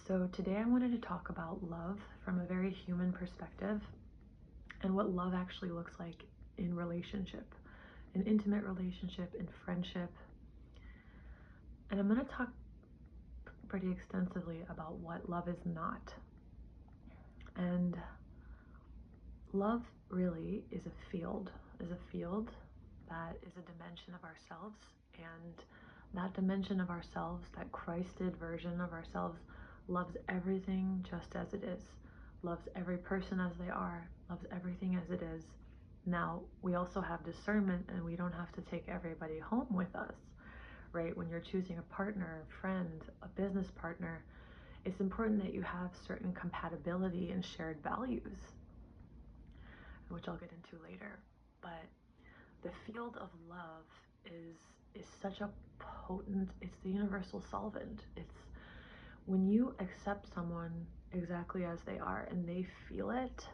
So today I wanted to talk about love from a very human perspective and what love actually looks like in relationship, in intimate relationship, in friendship. And I'm going to talk pretty extensively about what love is not. And love really is a field that is a dimension of ourselves, and that dimension of ourselves, that Christed version of ourselves, loves everything just as it is, loves every person as they are, loves everything as it is. Now, we also have discernment, and we don't have to take everybody home with us, right? When you're choosing a partner, a friend, a business partner, it's important that you have certain compatibility and shared values, which I'll get into later. But the field of love is such a potent, it's the universal solvent. It's when you accept someone exactly as they are and they feel it,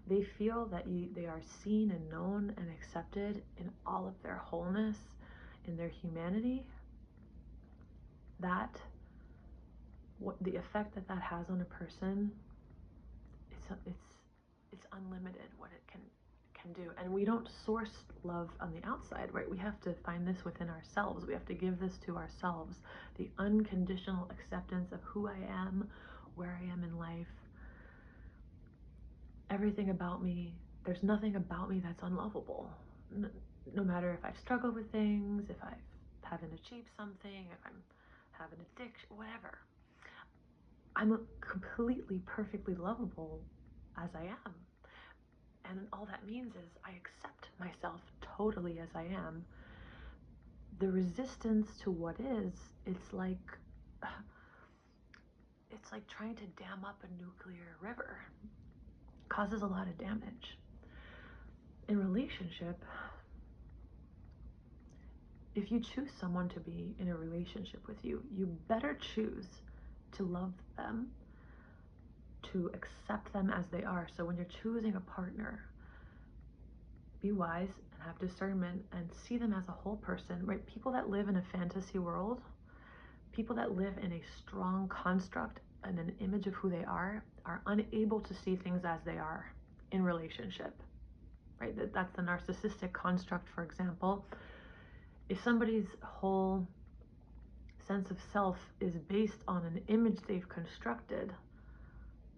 they feel that they are seen and known and accepted in all of their wholeness, in their humanity, that what the effect that has on a person, it's unlimited what it can do. And we don't source love on the outside, right? We have to find this within ourselves. We have to give this to ourselves, the unconditional acceptance of who I am, where I am in life, everything about me. There's nothing about me that's unlovable. No matter if I've struggled with things, if I haven't achieved something, if I'm having addiction, whatever. I'm completely, perfectly lovable as I am. And all that means is I accept myself totally as I am. The resistance to what is, it's like trying to dam up a nuclear river. It causes a lot of damage. In relationship, if you choose someone to be in a relationship with you, you better choose to love them, to accept them as they are. So when you're choosing a partner, be wise and have discernment and see them as a whole person, right? People that live in a fantasy world, people that live in a strong construct and an image of who they are unable to see things as they are in relationship, right? That's the narcissistic construct, for example. If somebody's whole sense of self is based on an image they've constructed,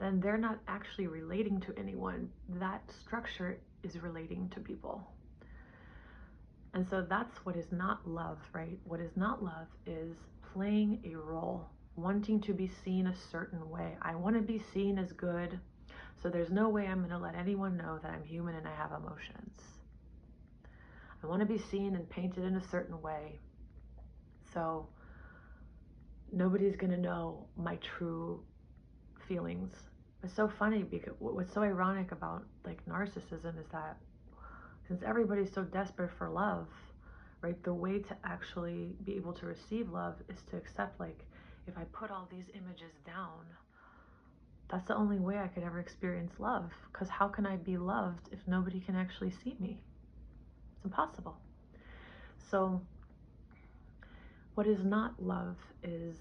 then they're not actually relating to anyone. That structure is relating to people. And so that's what is not love, right? What is not love is playing a role, wanting to be seen a certain way. I want to be seen as good, so there's no way I'm going to let anyone know that I'm human and I have emotions. I want to be seen and painted in a certain way, so nobody's going to know my true feelings. It's so funny because what's so ironic about like narcissism is that since everybody's so desperate for love, right, the way to actually be able to receive love is to accept, like, if I put all these images down, that's the only way I could ever experience love. Because how can I be loved if nobody can actually see me? It's impossible. So what is not love is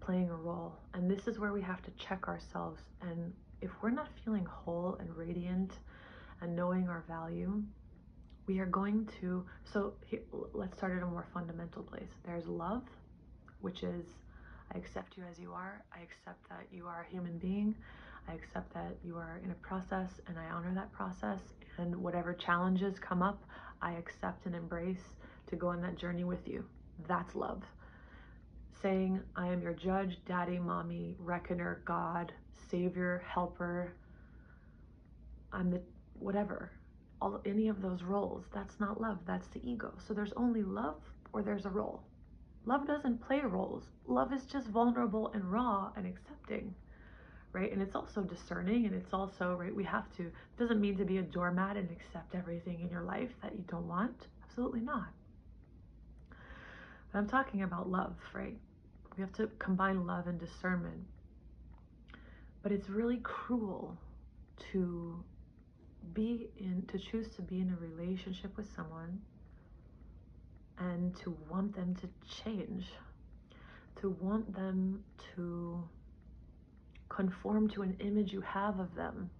playing a role. And this is where we have to check ourselves. And if we're not feeling whole and radiant and knowing our value, we are going to, so here, let's start at a more fundamental place. There's love, which is I accept you as you are. I accept that you are a human being. I accept that you are in a process, and I honor that process. And whatever challenges come up, I accept and embrace to go on that journey with you. That's love. Saying, I am your judge, daddy, mommy, reckoner, God, savior, helper, I'm the whatever, any of those roles, that's not love, that's the ego. So there's only love or there's a role. Love doesn't play roles. Love is just vulnerable and raw and accepting, right? And it's also discerning, and it's also, right, we have to, it doesn't mean to be a doormat and accept everything in your life that you don't want. Absolutely not. But I'm talking about love, right? We have to combine love and discernment. But it's really cruel to choose to be in a relationship with someone and to want them to change, to want them to conform to an image you have of them.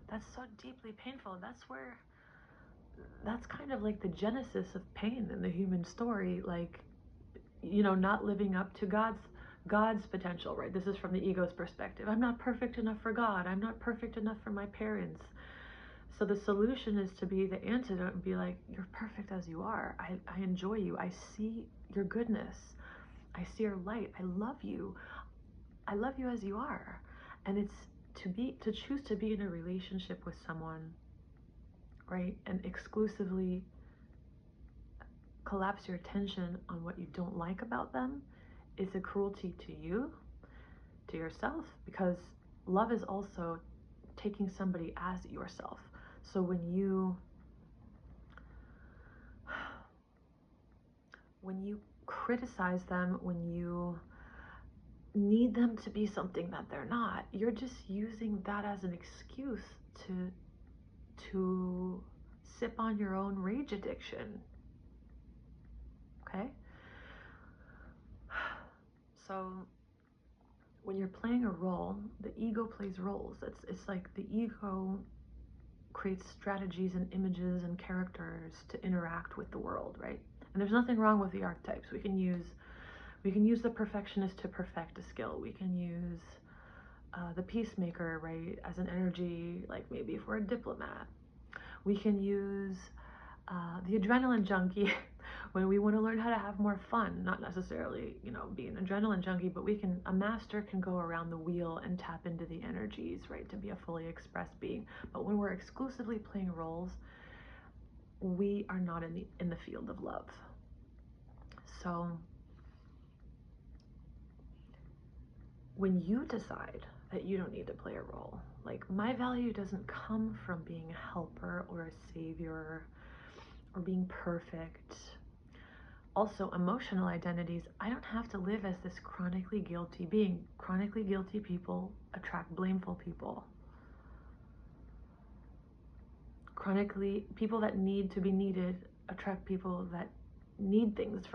That's so deeply painful. That's kind of like the genesis of pain in the human story, like, not living up to God's potential, right? This is from the ego's perspective. I'm not perfect enough for God. I'm not perfect enough for my parents. So the solution is to be the antidote and be like, you're perfect as you are. I enjoy you. I see your goodness. I see your light. I love you. I love you as you are. And it's to choose to be in a relationship with someone, right? And exclusively collapse your attention on what you don't like about them is a cruelty to you, to yourself, because love is also taking somebody as yourself. So when you criticize them, when you need them to be something that they're not, you're just using that as an excuse to sip on your own rage addiction. Okay? So when you're playing a role, the ego plays roles. It's like the ego creates strategies and images and characters to interact with the world, right? And there's nothing wrong with the archetypes. We can use the perfectionist to perfect a skill. We can use the peacemaker, right, as an energy, like maybe if we're a diplomat. We can use the adrenaline junkie when we want to learn how to have more fun, not necessarily, be an adrenaline junkie, but a master can go around the wheel and tap into the energies, right, to be a fully expressed being. But when we're exclusively playing roles, we are not in the field of love. So when you decide that you don't need to play a role, like, my value doesn't come from being a helper or a savior or being perfect. Also, emotional identities, I don't have to live as this chronically guilty being. Chronically guilty people attract blameful people. People that need to be needed attract people that need things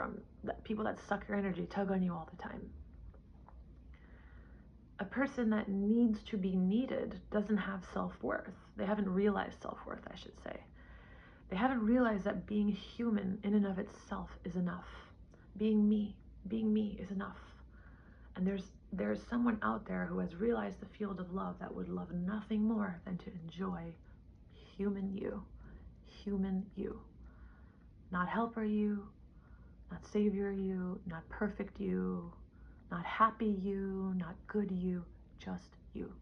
people that suck your energy, tug on you all the time. A person that needs to be needed doesn't have self-worth. They haven't realized self-worth, I should say. They haven't realized that being human in and of itself is enough. Being me is enough. And there's someone out there who has realized the field of love that would love nothing more than to enjoy human you. Human you. Not helper you, not savior you, not perfect you, not happy you, not good you, just you.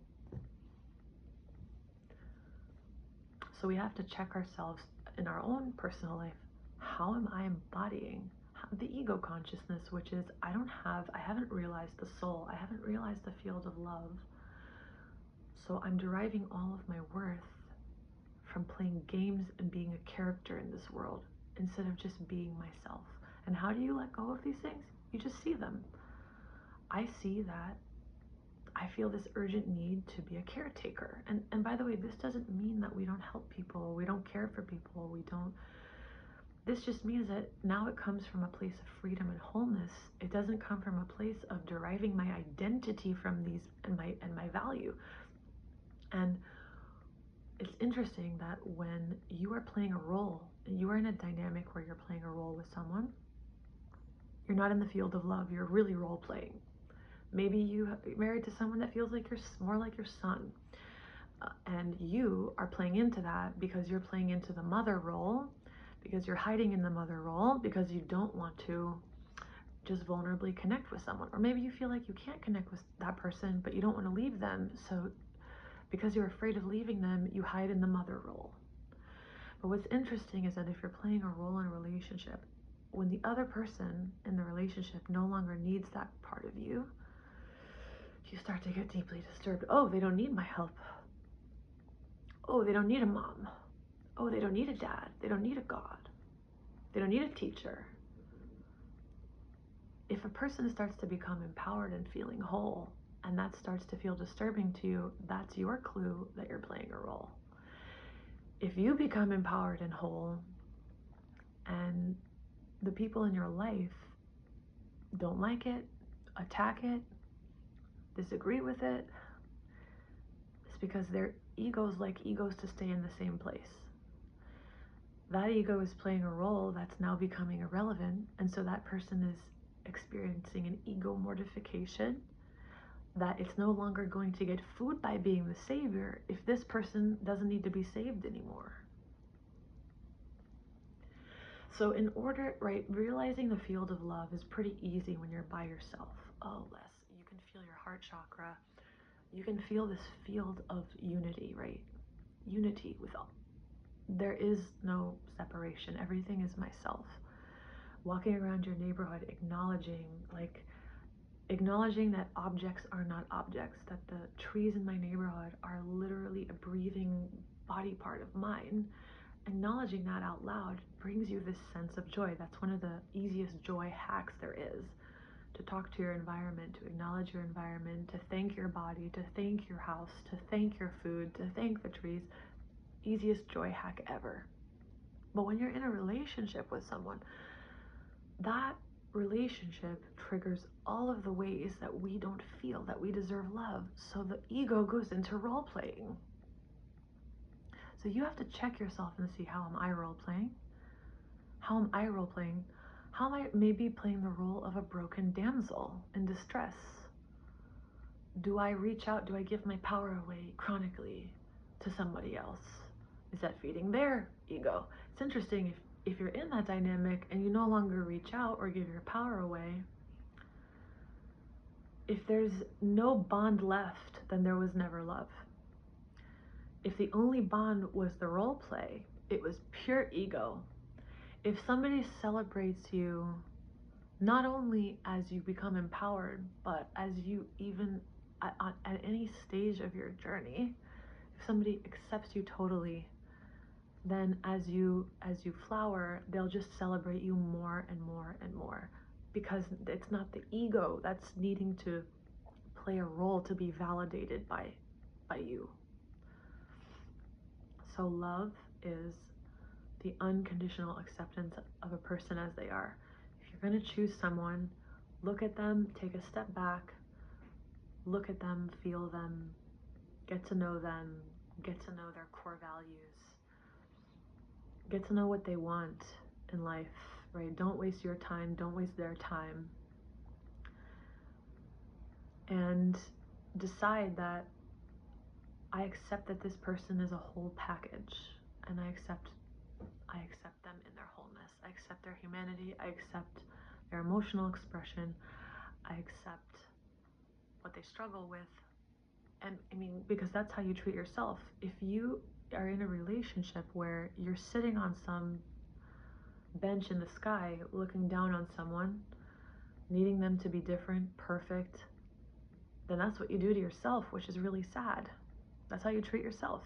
So we have to check ourselves in our own personal life. How am I embodying the ego consciousness, which is I haven't realized the soul, I haven't realized the field of love. So I'm deriving all of my worth from playing games and being a character in this world instead of just being myself. And how do you let go of these things? You just see them. I see that I feel this urgent need to be a caretaker. And by the way, this doesn't mean that we don't help people, we don't care for people, this just means that now it comes from a place of freedom and wholeness. It doesn't come from a place of deriving my identity from these and my value. And it's interesting that when you are playing a role, and you are in a dynamic where you're playing a role with someone, you're not in the field of love, you're really role playing. Maybe you're married to someone that feels like you're more like your son. And you are playing into that because you're playing into the mother role, because you're hiding in the mother role, because you don't want to just vulnerably connect with someone. Or maybe you feel like you can't connect with that person, but you don't want to leave them. So because you're afraid of leaving them, you hide in the mother role. But what's interesting is that if you're playing a role in a relationship, when the other person in the relationship no longer needs that part of you, you start to get deeply disturbed. Oh, they don't need my help. Oh, they don't need a mom. Oh, they don't need a dad. They don't need a God. They don't need a teacher. If a person starts to become empowered and feeling whole, and that starts to feel disturbing to you, that's your clue that you're playing a role. If you become empowered and whole, and the people in your life don't like it, attack it, disagree with it, It's because their egos like egos to stay in the same place. That ego is playing a role that's now becoming irrelevant, and so that person is experiencing an ego mortification, that it's no longer going to get food by being the savior if this person doesn't need to be saved anymore. So in order, right, realizing the field of love is pretty easy when you're by yourself. Oh, Les, you can feel your heart chakra. You can feel this field of unity, right? Unity with all. There is no separation. Everything is myself. Walking around your neighborhood, acknowledging that objects are not objects, that the trees in my neighborhood are literally a breathing body part of mine. Acknowledging that out loud brings you this sense of joy. That's one of the easiest joy hacks there is. To talk to your environment, to acknowledge your environment, to thank your body, to thank your house, to thank your food, to thank the trees. Easiest joy hack ever. But when you're in a relationship with someone, that relationship triggers all of the ways that we don't feel that we deserve love. So the ego goes into role playing. So you have to check yourself and see, how am I role playing? How am I role playing? How am I maybe playing the role of a broken damsel in distress? Do I reach out? Do I give my power away chronically to somebody else? Is that feeding their ego? It's interesting, if you're in that dynamic and you no longer reach out or give your power away, if there's no bond left, then there was never love. If the only bond was the role play, it was pure ego. If somebody celebrates you, not only as you become empowered, but as you even at any stage of your journey, if somebody accepts you totally, then as you flower, they'll just celebrate you more and more and more, because it's not the ego that's needing to play a role to be validated by you. So love is the unconditional acceptance of a person as they are. If you're going to choose someone, look at them, take a step back, look at them, feel them, get to know them, get to know their core values, get to know what they want in life, right? Don't waste your time, don't waste their time. And decide that I accept that this person is a whole package, and I accept them in their wholeness. I accept their humanity. I accept their emotional expression. I accept what they struggle with. And I mean, because that's how you treat yourself. If you are in a relationship where you're sitting on some bench in the sky looking down on someone, needing them to be different, perfect, then that's what you do to yourself, which is really sad. That's how you treat yourself.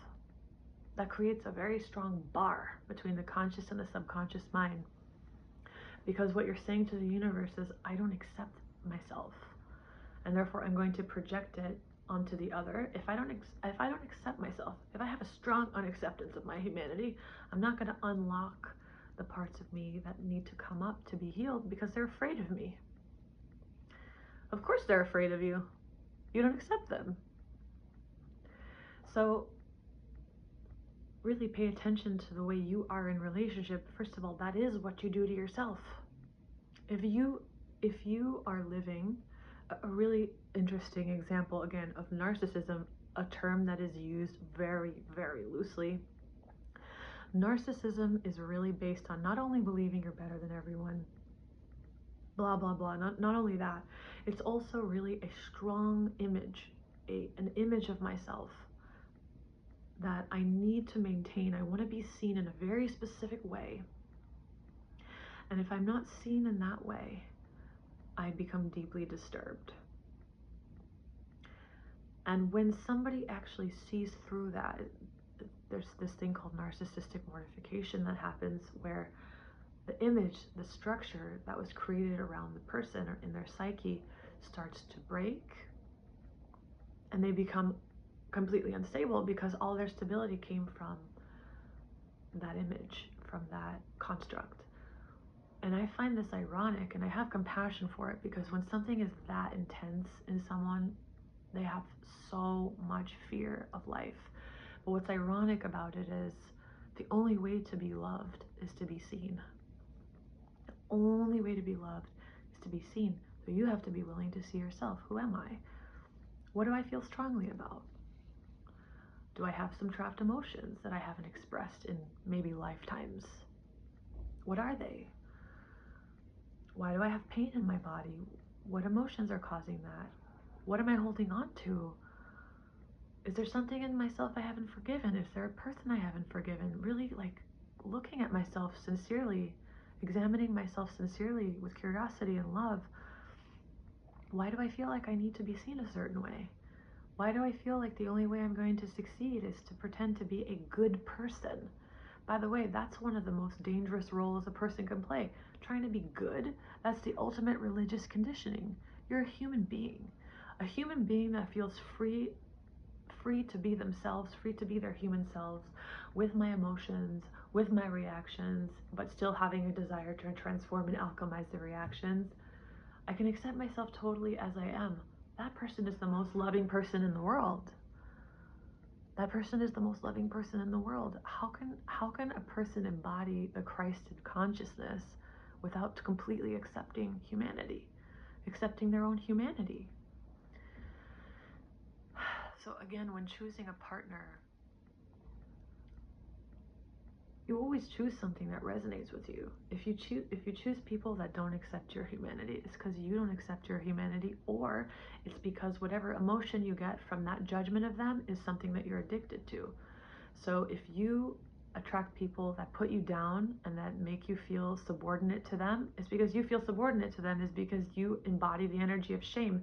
That creates a very strong bar between the conscious and the subconscious mind. Because what you're saying to the universe is, I don't accept myself, and therefore I'm going to project it onto the other. If I don't accept myself, if I have a strong unacceptance of my humanity, I'm not going to unlock the parts of me that need to come up to be healed, because they're afraid of me. Of course they're afraid of you. You don't accept them. So really pay attention to the way you are in relationship. First of all, that is what you do to yourself. If you are living a really interesting example, again, of narcissism, a term that is used very, very loosely. Narcissism is really based on not only believing you're better than everyone, blah, blah, blah. Not only that, it's also really a strong image, an image of myself that I need to maintain. I want to be seen in a very specific way. And if I'm not seen in that way, I become deeply disturbed. And when somebody actually sees through that, there's this thing called narcissistic mortification that happens, where the image, the structure that was created around the person or in their psyche starts to break, and they become completely unstable, because all their stability came from that image, from that construct. And I find this ironic, and I have compassion for it, because when something is that intense in someone, They have so much fear of life. But what's ironic about it is the only way to be loved is to be seen. The only way to be loved is to be seen. So you have to be willing to see yourself. Who am I? What do I feel strongly about? Do I have some trapped emotions that I haven't expressed in maybe lifetimes? What are they? Why do I have pain in my body? What emotions are causing that? What am I holding on to? Is there something in myself I haven't forgiven? Is there a person I haven't forgiven? Really, like, looking at myself sincerely, examining myself sincerely with curiosity and love. Why do I feel like I need to be seen a certain way? Why do I feel like the only way I'm going to succeed is to pretend to be a good person? By the way, that's one of the most dangerous roles a person can play. Trying to be good, that's the ultimate religious conditioning. You're a human being that feels free to be themselves, free to be their human selves, with my emotions, with my reactions, but still having a desire to transform and alchemize the reactions. I can accept myself totally as I am. That person is the most loving person in the world. That person is the most loving person in the world. How can a person embody the Christed consciousness without completely accepting humanity, accepting their own humanity? So again, when choosing a partner, you always choose something that resonates with you. If you choose people that don't accept your humanity, it's because you don't accept your humanity, or it's because whatever emotion you get from that judgment of them is something that you're addicted to. So if you attract people that put you down and that make you feel subordinate to them, it's because you feel subordinate to them, is because you embody the energy of shame.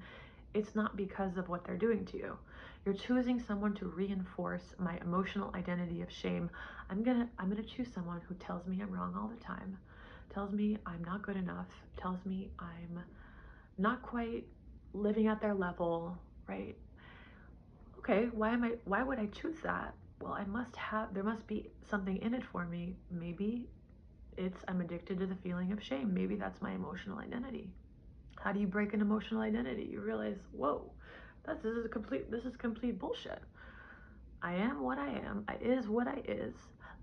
It's not because of what they're doing to you. You're choosing someone to reinforce my emotional identity of shame. I'm gonna choose someone who tells me I'm wrong all the time, tells me I'm not good enough, tells me I'm not quite living at their level, right? Okay, why would I choose that? Well, there must be something in it for me. Maybe I'm addicted to the feeling of shame. Maybe that's my emotional identity. How do you break an emotional identity? You realize, whoa, this is complete bullshit. I am what I am. I is what I is.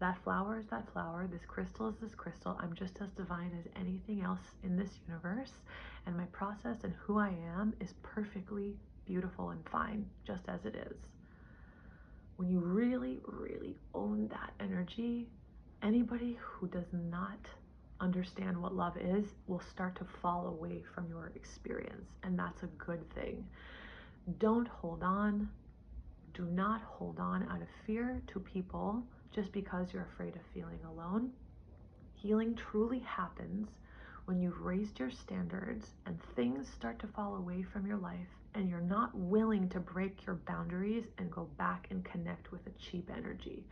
That flower is that flower. This crystal is this crystal. I'm just as divine as anything else in this universe. And my process and who I am is perfectly beautiful and fine, just as it is. When you really, really own that energy, anybody who does not understand what love is will start to fall away from your experience, and that's a good thing. Don't hold on. Do not hold on out of fear to people just because you're afraid of feeling alone. Healing truly happens when you've raised your standards and things start to fall away from your life and you're not willing to break your boundaries and go back and connect with a cheap energy.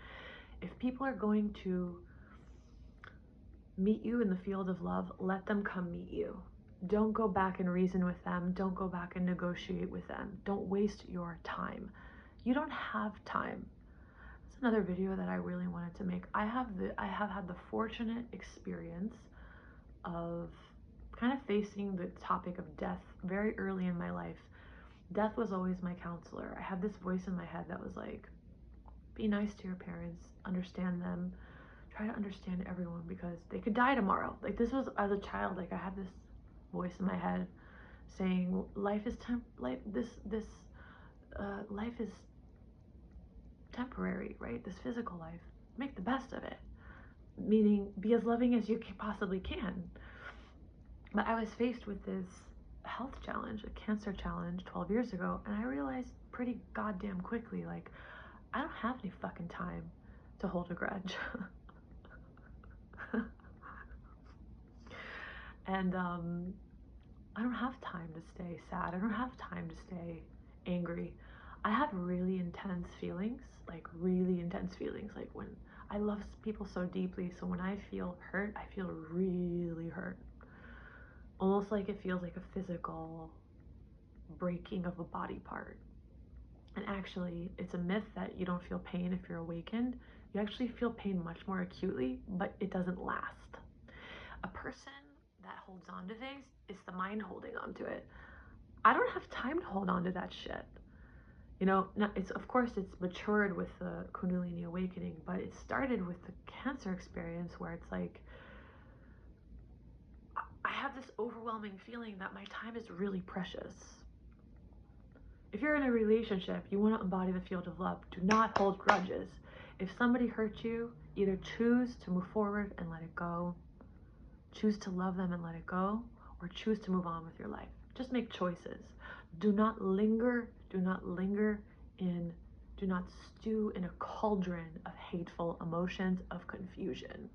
If people are going to meet you in the field of love, let them come meet you. Don't go back and reason with them. Don't go back and negotiate with them. Don't waste your time. You don't have time. That's another video that I really wanted to make. I have had the fortunate experience of kind of facing the topic of death very early in my life. Death was always my counselor. I had this voice in my head that was like, be nice to your parents, understand them, try to understand everyone because they could die tomorrow. Like, this was as a child, like I had this voice in my head saying life is temporary, right? This physical life, make the best of it, meaning be as loving as you possibly can. But I was faced with this health challenge, a cancer challenge 12 years ago, and I realized pretty goddamn quickly, like, I don't have any fucking time to hold a grudge. And I don't have time to stay sad. I don't have time to stay angry. I have really intense feelings, like when I love people so deeply. So when I feel hurt, I feel really hurt. Almost like it feels like a physical breaking of a body part. And actually, it's a myth that you don't feel pain if you're awakened. You actually feel pain much more acutely, but it doesn't last. A person that holds on to things is the mind holding on to it. I don't have time to hold on to that shit. You know, it's, of course it's matured with the Kundalini awakening, but it started with the cancer experience where it's like, I have this overwhelming feeling that my time is really precious. If you're in a relationship, you want to embody the field of love. Do not hold grudges. If somebody hurts you, either choose to move forward and let it go, choose to love them and let it go, or choose to move on with your life. Just make choices. Do not linger, do not stew in a cauldron of hateful emotions, of confusion.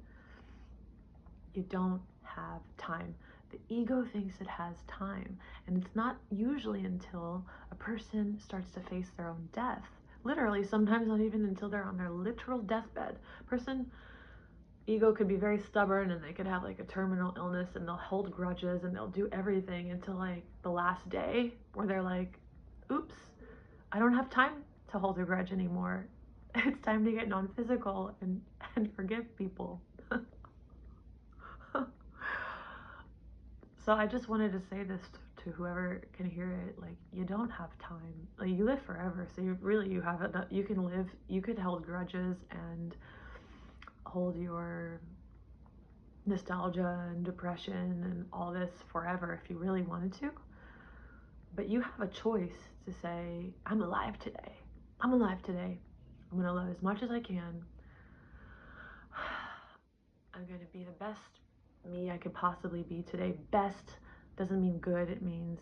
You don't have time. The ego thinks it has time, and it's not usually until a person starts to face their own death. Literally, sometimes not even until they're on their literal deathbed. Ego could be very stubborn, and they could have like a terminal illness, and they'll hold grudges and they'll do everything until like the last day where they're like, oops, I don't have time to hold a grudge anymore. It's time to get non-physical and forgive people. So I just wanted to say this to whoever can hear it. Like, you don't have time. Like, you live forever, so you have enough. You can live. You could hold grudges and hold your nostalgia and depression and all this forever if you really wanted to. But you have a choice to say, I'm alive today. I'm alive today. I'm gonna love as much as I can. I'm gonna be the best me I could possibly be today. Best doesn't mean good. It means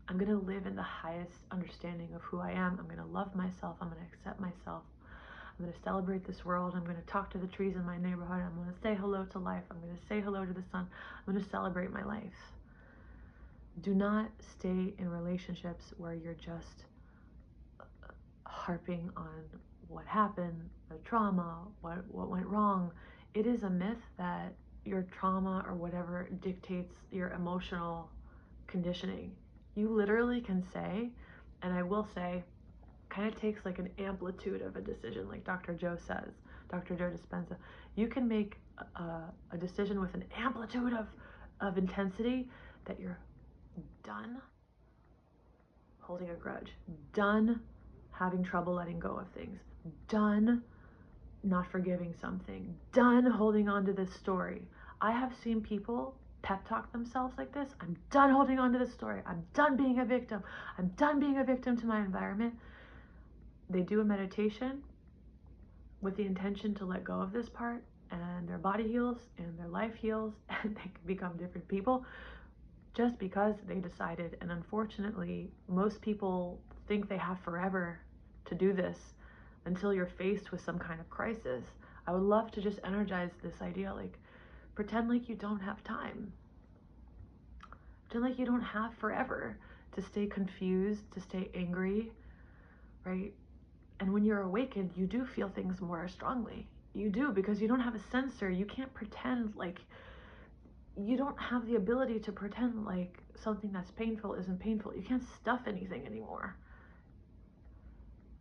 I'm gonna live in the highest understanding of who I am. I'm gonna love myself. I'm gonna accept myself. I'm gonna celebrate this world. I'm gonna talk to the trees in my neighborhood. I'm gonna say hello to life. I'm gonna say hello to the sun. I'm gonna celebrate my life. Do not stay in relationships where you're just harping on what happened, the trauma, what went wrong. It is a myth that your trauma or whatever dictates your emotional conditioning. You literally can say, and I will say, kind of takes like an amplitude of a decision, like Dr. Joe says, Dr. Joe Dispenza. You can make a decision with an amplitude of intensity that you're done holding a grudge, done having trouble letting go of things, done not forgiving something, done holding on to this story. I have seen people pep talk themselves like this. I'm done holding on to this story. I'm done being a victim. I'm done being a victim to my environment. They do a meditation with the intention to let go of this part, and their body heals and their life heals, and they can become different people just because they decided. And unfortunately, most people think they have forever to do this until you're faced with some kind of crisis. I would love to just energize this idea, like, pretend like you don't have time. Pretend like you don't have forever to stay confused, to stay angry, right? And when you're awakened, you do feel things more strongly. You do, because you don't have a sensor. You can't pretend like, you don't have the ability to pretend like something that's painful isn't painful. You can't stuff anything anymore.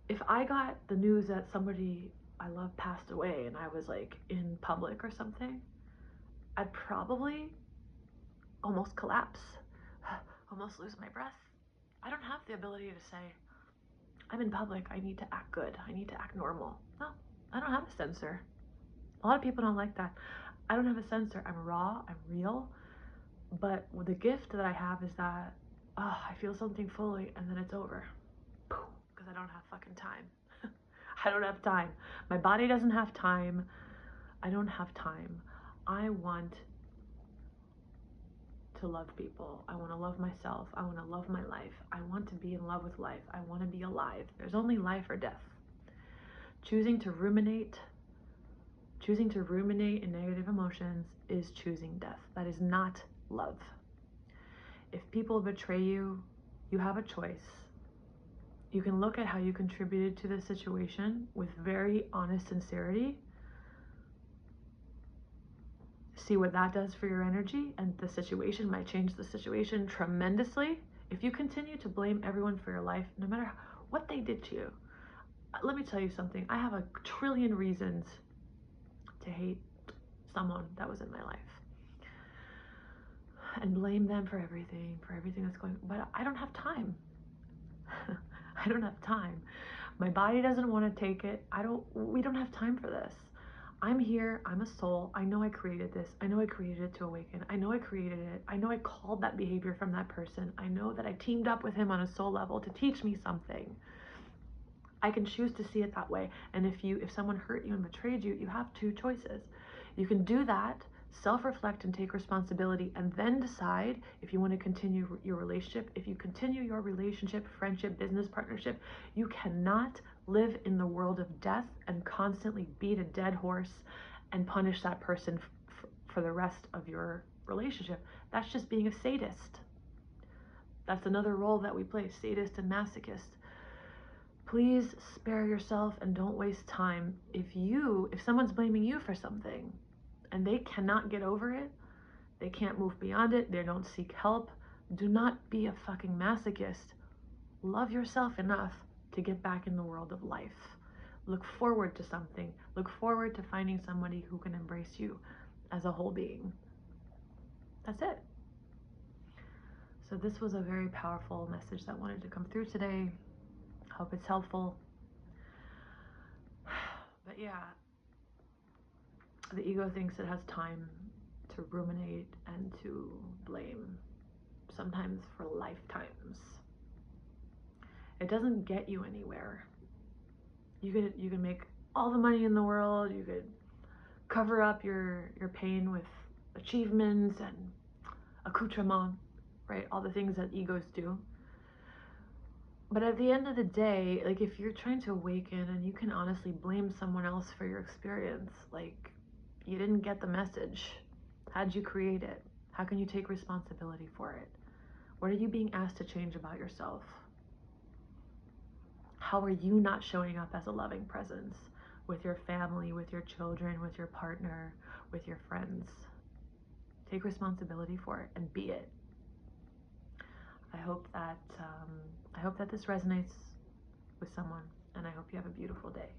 If I got the news that somebody I love passed away and I was like in public or something, I'd probably almost collapse, almost lose my breath. I don't have the ability to say, I'm in public, I need to act good, I need to act normal. No, I don't have a censor. A lot of people don't like that. I don't have a censor. I'm raw, I'm real. But the gift that I have is that, I feel something fully and then it's over. Because I don't have fucking time. I don't have time. My body doesn't have time. I don't have time. I want to love people. I want to love myself. I want to love my life. I want to be in love with life. I want to be alive. There's only life or death. Choosing to ruminate in negative emotions is choosing death. That is not love. If people betray you, you have a choice. You can look at how you contributed to the situation with very honest sincerity. See what that does for your energy, and the situation might change the situation tremendously. If you continue to blame everyone for your life, no matter what they did to you, let me tell you something. I have a trillion reasons to hate someone that was in my life and blame them for everything that's going on. But I don't have time. I don't have time. My body doesn't want to take it. We don't have time for this. I'm here, I'm a soul. I know I created this. I know I created it to awaken. I know I created it. I know I called that behavior from that person. I know that I teamed up with him on a soul level to teach me something. I can choose to see it that way. And if someone hurt you and betrayed you, you have two choices. You can do that, self-reflect and take responsibility, and then decide if you want to continue your relationship. If you continue your relationship, friendship, business partnership, you cannot live in the world of death and constantly beat a dead horse and punish that person for the rest of your relationship. That's just being a sadist. That's another role that we play, sadist and masochist. Please spare yourself and don't waste time. If someone's blaming you for something and they cannot get over it, they can't move beyond it, they don't seek help, do not be a fucking masochist. Love yourself enough to get back in the world of life. Look forward to something. Look forward to finding somebody who can embrace you as a whole being. That's it. So this was a very powerful message that wanted to come through today. Hope it's helpful. But yeah, the ego thinks it has time to ruminate and to blame, sometimes for lifetimes. It doesn't get you anywhere. You could make all the money in the world, you could cover up your pain with achievements and accoutrement, right? All the things that egos do. But at the end of the day, like, if you're trying to awaken and you can honestly blame someone else for your experience, like, you didn't get the message. How'd you create it? How can you take responsibility for it? What are you being asked to change about yourself? How are you not showing up as a loving presence with your family, with your children, with your partner, with your friends? Take responsibility for it and be it. I hope that this resonates with someone, and I hope you have a beautiful day.